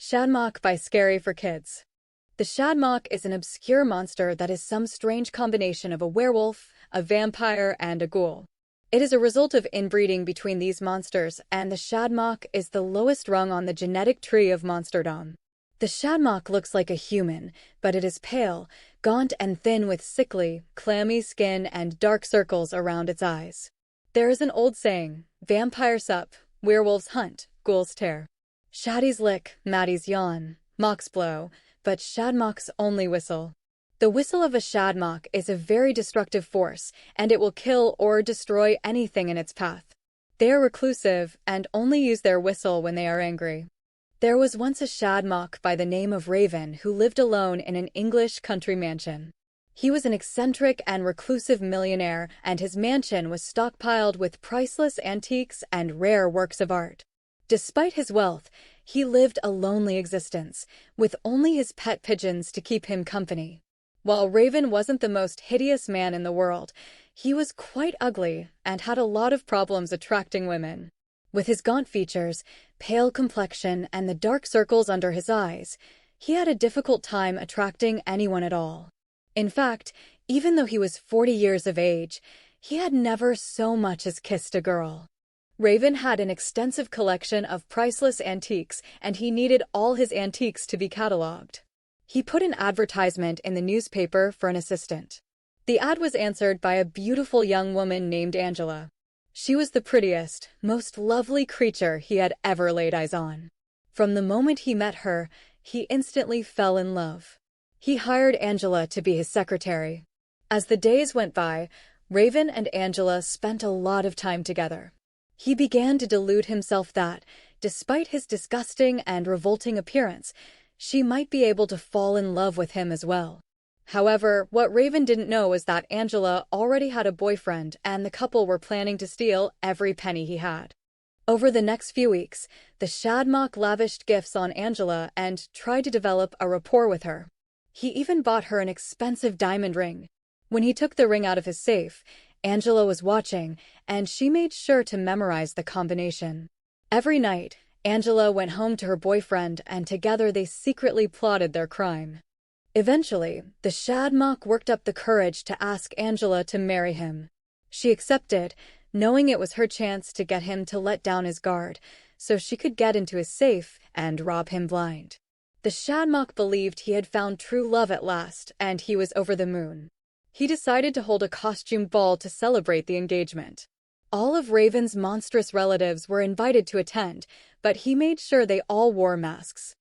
Shadmock by Scary for Kids. The Shadmock is an obscure monster that is some strange combination of a werewolf, a vampire, and a ghoul. It is a result of inbreeding between these monsters, and the Shadmock is the lowest rung on the genetic tree of monsterdom. The Shadmock looks like a human, but it is pale, gaunt and thin with sickly, clammy skin and dark circles around its eyes. There is an old saying, vampires sup, werewolves hunt, ghouls tear. Shaddies lick, Maddies yawn, mocks blow, but Shadmocks only whistle. The whistle of a Shadmock is a very destructive force, and it will kill or destroy anything in its path. They are reclusive and only use their whistle when they are angry. There was once a Shadmock by the name of Raven who lived alone in an English country mansion. He was an eccentric and reclusive millionaire, and his mansion was stockpiled with priceless antiques and rare works of art. Despite his wealth, he lived a lonely existence, with only his pet pigeons to keep him company. While Raven wasn't the most hideous man in the world, he was quite ugly and had a lot of problems attracting women. With his gaunt features, pale complexion, and the dark circles under his eyes, he had a difficult time attracting anyone at all. In fact, even though he was 40 years of age, he had never so much as kissed a girl. Raven had an extensive collection of priceless antiques, and he needed all his antiques to be catalogued. He put an advertisement in the newspaper for an assistant. The ad was answered by a beautiful young woman named Angela. She was the prettiest, most lovely creature he had ever laid eyes on. From the moment he met her, he instantly fell in love. He hired Angela to be his secretary. As the days went by, Raven and Angela spent a lot of time together. He began to delude himself that, despite his disgusting and revolting appearance, she might be able to fall in love with him as well. However, what Raven didn't know was that Angela already had a boyfriend, and the couple were planning to steal every penny he had. Over the next few weeks, the Shadmock lavished gifts on Angela and tried to develop a rapport with her. He even bought her an expensive diamond ring. When he took the ring out of his safe, Angela was watching, and she made sure to memorize the combination. Every night, Angela went home to her boyfriend, and together they secretly plotted their crime. Eventually, the Shadmock worked up the courage to ask Angela to marry him. She accepted, knowing it was her chance to get him to let down his guard, so she could get into his safe and rob him blind. The Shadmock believed he had found true love at last, and he was over the moon. He decided to hold a costume ball to celebrate the engagement. All of Raven's monstrous relatives were invited to attend, but he made sure they all wore masks.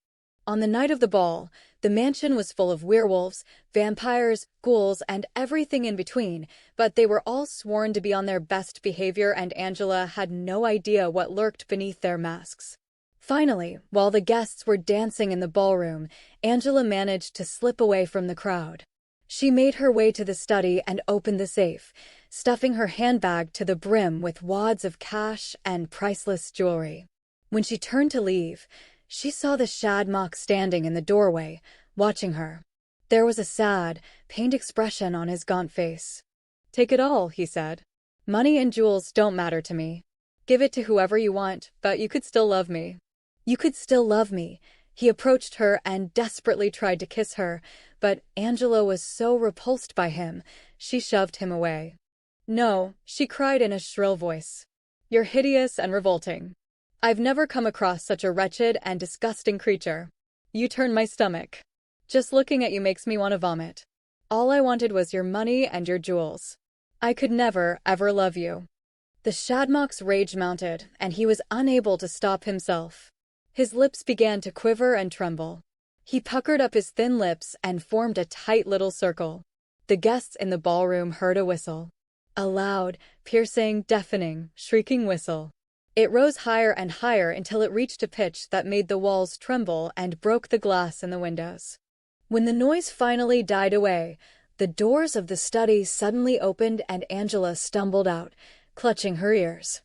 On the night of the ball, the mansion was full of werewolves, vampires, ghouls, and everything in between, but they were all sworn to be on their best behavior, and Angela had no idea what lurked beneath their masks. Finally, while the guests were dancing in the ballroom, Angela managed to slip away from the crowd. She made her way to the study and opened the safe, stuffing her handbag to the brim with wads of cash and priceless jewelry. When she turned to leave, she saw the Shadmock standing in the doorway, watching her. There was a sad, pained expression on his gaunt face. "Take it all," he said. "Money and jewels don't matter to me. Give it to whoever you want, but you could still love me." "You could still love me." He approached her and desperately tried to kiss her, but Angela was so repulsed by him, she shoved him away. "No," she cried in a shrill voice. "You're hideous and revolting. I've never come across such a wretched and disgusting creature. You turn my stomach. Just looking at you makes me want to vomit. All I wanted was your money and your jewels. I could never, ever love you." The Shadmock's rage mounted, and he was unable to stop himself. His lips began to quiver and tremble. He puckered up his thin lips and formed a tight little circle. The guests in the ballroom heard a whistle. A loud, piercing, deafening, shrieking whistle. It rose higher and higher until it reached a pitch that made the walls tremble and broke the glass in the windows. When the noise finally died away, the doors of the study suddenly opened and Angela stumbled out, clutching her ears.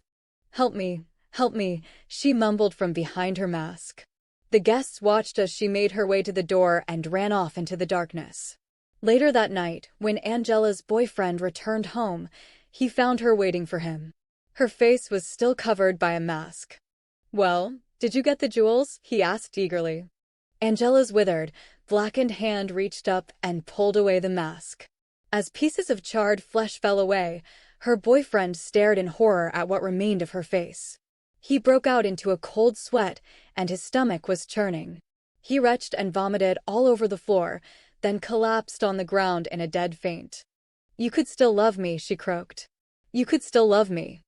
"Help me, help me," she mumbled from behind her mask. The guests watched as she made her way to the door and ran off into the darkness. Later that night, when Angela's boyfriend returned home, he found her waiting for him. Her face was still covered by a mask. "Well, did you get the jewels?" he asked eagerly. Angela's withered, blackened hand reached up and pulled away the mask. As pieces of charred flesh fell away, her boyfriend stared in horror at what remained of her face. He broke out into a cold sweat, and his stomach was churning. He retched and vomited all over the floor, then collapsed on the ground in a dead faint. "You could still love me," she croaked. "You could still love me."